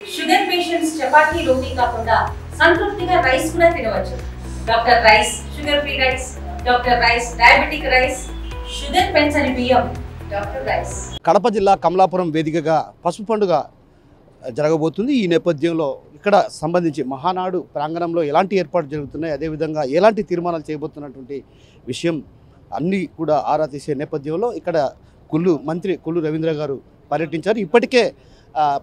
Sugar patients chapati రోటీ కాకుండా సంతృప్తిగా rice కూడా తినవచ్చు. Doctor rice, sugar free rice, doctor rice, diabetic rice, sugar పెంచని బియ్యం, డాక్టర్ రైస్. కడప జిల్లా కమలాపురం వేదికగా పసుపు పండుగ జరగబోతుంది. ఈ నేపథ్యంలో ఇక్కడ సంబంధించి మహానాడు ప్రాంగణంలో ఎలాంటి ఏర్పాట్లు జరుగుతున్నాయి, అదేవిధంగా ఎలాంటి తీర్మానాలు చేయబోతున్నటువంటి విషయం అన్నీ కూడా ఆరా తీసే నేపథ్యంలో ఇక్కడ మంత్రి కొల్లు రవీంద్ర గారు పర్యటించారు. ఇప్పటికే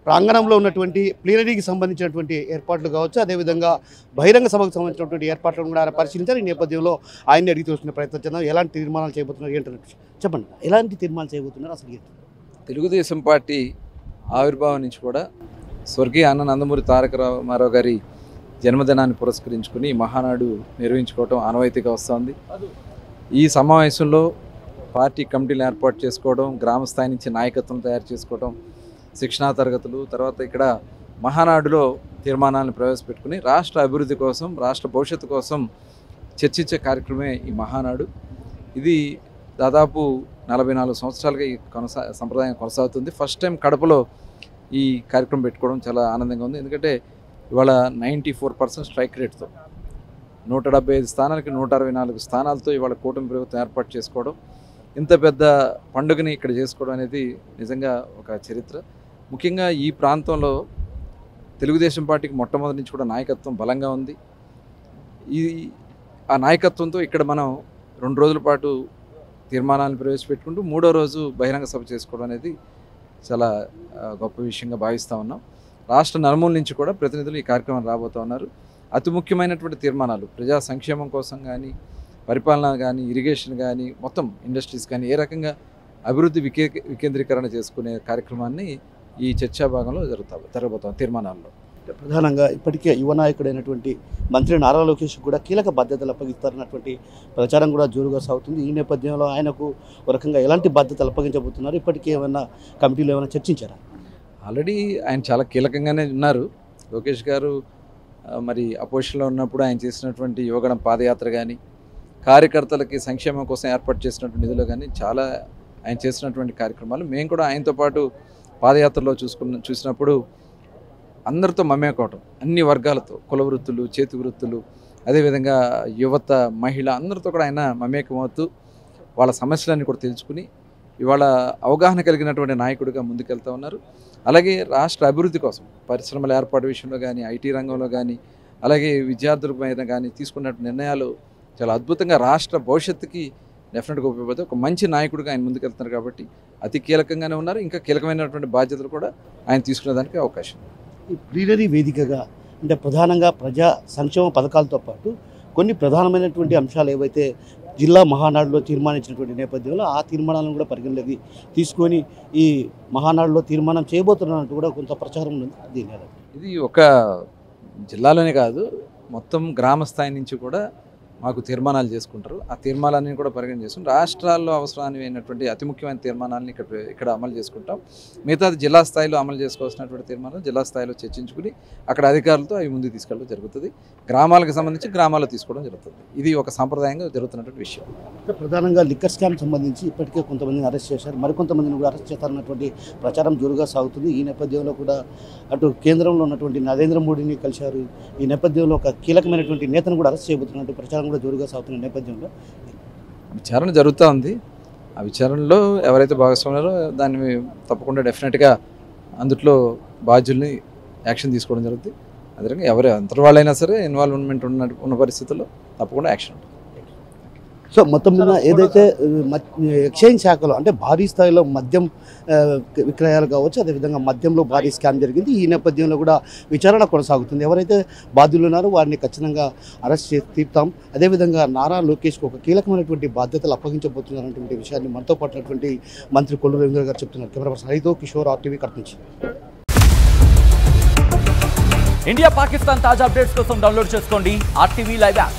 ప్రాంగణంలో ఉన్నటువంటి ప్లీనరీకి సంబంధించినటువంటి ఏర్పాట్లు కావచ్చు, అదేవిధంగా బహిరంగ సభకు సంబంధించినటువంటి ఏర్పాట్లను కూడా ఆయన పరిశీలించారు. ఈ నేపథ్యంలో ఆయన్ని అడిగి చూసుకునే ప్రయత్నం చేద్దాం. ఎలాంటి తీర్మానాలు చేయబోతున్నారు ఏంటంటే చెప్పండి, ఎలాంటి తీర్మానాలు చేయబోతున్నారు అసలు? తెలుగుదేశం పార్టీ ఆవిర్భావం నుంచి కూడా స్వర్గీయ అన్న నందమూరి తారక రామారావు గారి జన్మదినాన్ని పురస్కరించుకుని మహానాడు నిర్వహించుకోవటం ఆనవాయితీగా వస్తుంది. ఈ సమావేశంలో పార్టీ కమిటీలు ఏర్పాటు చేసుకోవడం, గ్రామ స్థాయి నుంచి నాయకత్వం తయారు చేసుకోవడం, శిక్షణా తరగతులు, తర్వాత ఇక్కడ మహానాడులో తీర్మానాలను ప్రవేశపెట్టుకుని రాష్ట్ర అభివృద్ధి కోసం, రాష్ట్ర భవిష్యత్తు కోసం చర్చించే కార్యక్రమే ఈ మహానాడు. ఇది దాదాపు 44 సంవత్సరాలుగా ఈ సంప్రదాయం కొనసాగుతుంది. ఫస్ట్ టైం కడపలో ఈ కార్యక్రమం పెట్టుకోవడం చాలా ఆనందంగా ఉంది. ఎందుకంటే ఇవాళ 94% స్ట్రైక్ రేట్తో 175 స్థానాలకి 164 స్థానాలతో ఇవాళ కూటమి ప్రభుత్వం ఏర్పాటు చేసుకోవడం, ఇంత పెద్ద పండుగని ఇక్కడ చేసుకోవడం అనేది నిజంగా ఒక చరిత్ర. ముఖ్యంగా ఈ ప్రాంతంలో తెలుగుదేశం పార్టీకి మొట్టమొదటి నుంచి కూడా నాయకత్వం బలంగా ఉంది. ఆ నాయకత్వంతో ఇక్కడ మనం 2 రోజుల పాటు తీర్మానాలను ప్రవేశపెట్టుకుంటూ 3వ రోజు బహిరంగ సభ చేసుకోవడం అనేది చాలా గొప్ప విషయంగా భావిస్తూ ఉన్నాం. రాష్ట్ర నలుమూల నుంచి కూడా ప్రతినిధులు ఈ కార్యక్రమం రాబోతూ ఉన్నారు. అతి ముఖ్యమైనటువంటి తీర్మానాలు ప్రజా సంక్షేమం కోసం కానీ, పరిపాలన కానీ, ఇరిగేషన్ కానీ, మొత్తం ఇండస్ట్రీస్ కానీ ఏ రకంగా అభివృద్ధి వికేంద్రీకరణ చేసుకునే కార్యక్రమాన్ని ఈ చర్చా భాగంలో జరగబోతాం. తీర్మానాల్లో ప్రధానంగా ఇప్పటికే యువ నాయకుడైనటువంటి మంత్రి నారా లోకేష్ కూడా కీలక బాధ్యతలు అప్పగిస్తారన్నటువంటి ప్రచారం కూడా జోరుగా సాగుతుంది. ఈ నేపథ్యంలో ఆయనకు ఒక రకంగా ఎలాంటి బాధ్యతలు అప్పగించబోతున్నారు? ఇప్పటికే ఏమైనా కమిటీలో ఏమైనా చర్చించారా? ఆల్రెడీ ఆయన చాలా కీలకంగానే ఉన్నారు. లోకేష్ గారు మరి అపోజిషన్లో ఉన్నప్పుడు ఆయన చేసినటువంటి యువగణం పాదయాత్ర కానీ, కార్యకర్తలకి సంక్షేమం కోసం ఏర్పాటు చేసినటువంటి నిధులు కానీ చాలా ఆయన చేసినటువంటి కార్యక్రమాలు మేము కూడా ఆయనతో పాటు పాదయాత్రలో చూసినప్పుడు అందరితో మమేకోవటం, అన్ని వర్గాలతో, కుల వృత్తులు, చేతి వృత్తులు, అదేవిధంగా యువత, మహిళ అందరితో కూడా ఆయన మమేకమవుతూ వాళ్ళ సమస్యలన్నీ కూడా తెలుసుకుని ఇవాళ అవగాహన కలిగినటువంటి నాయకుడిగా ముందుకెళ్తూ ఉన్నారు. అలాగే రాష్ట్ర అభివృద్ధి కోసం పరిశ్రమల ఏర్పాటు విషయంలో కానీ, ఐటీ రంగంలో కానీ, అలాగే విద్యార్థుల మీద కానీ తీసుకున్న నిర్ణయాలు చాలా అద్భుతంగా రాష్ట్ర భవిష్యత్తుకి డెఫినెట్గా ఉపయోగపడుతుంది. ఒక మంచి నాయకుడిగా ఆయన ముందుకెళ్తున్నారు కాబట్టి అతి కీలకంగానే ఉన్నారు. ఇంకా కీలకమైనటువంటి బాధ్యతలు కూడా ఆయన తీసుకునేదానికి అవకాశం. ఈ ప్లీనరీ వేదికగా అంటే ప్రధానంగా ప్రజా సంక్షేమ పథకాలతో పాటు కొన్ని ప్రధానమైనటువంటి అంశాలు ఏవైతే జిల్లా మహానాడులో తీర్మానించినటువంటి నేపథ్యంలో ఆ తీర్మానాలను కూడా పరిగణలోకి తీసుకొని ఈ మహానాడులో తీర్మానం చేయబోతున్నట్టు కూడా కొంత ప్రచారం ఉంది. దీని ఇది ఒక జిల్లాలోనే కాదు, మొత్తం గ్రామ స్థాయి నుంచి కూడా మాకు తీర్మానాలు చేసుకుంటారు. ఆ తీర్మానాన్ని కూడా పరిగణన చేసుకుని రాష్ట్రాల్లో అవసరమైనటువంటి అతి ముఖ్యమైన తీర్మానాలను ఇక్కడ అమలు చేసుకుంటాం. మిగతాది జిల్లా స్థాయిలో అమలు చేసుకోవాల్సినటువంటి తీర్మానం జిల్లా స్థాయిలో చర్చించుకుని అక్కడ అధికారులతో అవి ముందుకు తీసుకెళ్ళడం జరుగుతుంది. గ్రామాలకు సంబంధించి గ్రామాల్లో తీసుకోవడం జరుగుతుంది. ఇది ఒక సాంప్రదాయంగా జరుగుతున్నటువంటి విషయం. ప్రధానంగా లిక్కర్ స్కామ్ సంబంధించి ఇప్పటికే కొంతమందిని అరెస్ట్ చేశారు, మరికొంతమందిని కూడా అరెస్ట్ చేస్తారన్నటువంటి ప్రచారం జోరుగా సాగుతుంది. ఈ నేపథ్యంలో కూడా అటు కేంద్రంలో ఉన్నటువంటి నరేంద్ర మోడీని కలిశారు. ఈ నేపథ్యంలో ఒక కీలకమైనటువంటి నేతను కూడా అరెస్ట్ చేయబోతున్నట్టు ప్రచారం కూడా జోరుగా సాగుతున్న నేపథ్యంలో విచారణ జరుగుతూ ఉంది. ఆ విచారణలో ఎవరైతే భాగస్వామ్యారో దాన్ని తప్పకుండా డెఫినెట్గా అందుట్లో బాధ్యుల్ని యాక్షన్ తీసుకోవడం జరుగుతుంది. అదేవిధంగా ఎవరు అంతటి వాళ్ళైనా సరే ఇన్వాల్వ్మెంట్ ఉన్న పరిస్థితుల్లో తప్పకుండా యాక్షన్ ఉంటుంది. సో మొత్తం మీద ఏదైతే ఎక్సైజ్ శాఖలో అంటే భారీ స్థాయిలో మద్యం విక్రయాలు కావచ్చు, అదేవిధంగా మద్యంలో భారీ స్కామ్ జరిగింది. ఈ నేపథ్యంలో కూడా విచారణ కొనసాగుతుంది. ఎవరైతే బాధ్యులు ఉన్నారో వారిని ఖచ్చితంగా అరెస్ట్ చేసి తీర్తాం. అదేవిధంగా నారా లోకేష్కి ఒక కీలకమైనటువంటి బాధ్యతలు అప్పగించబోతున్నారనేటువంటి విషయాన్ని మనతో పాటున్నటువంటి మంత్రి కొల్లు రవీంద్ర గారు చెప్తున్నారు. కెమెరా పర్సన్ హరితో కిషోర్, RTV కడప నుంచి. ఇండియా పాకిస్తాన్ తాజా అప్డేట్స్ కోసం డౌన్లోడ్ చేసుకోండి RTV లైవ్ యాప్.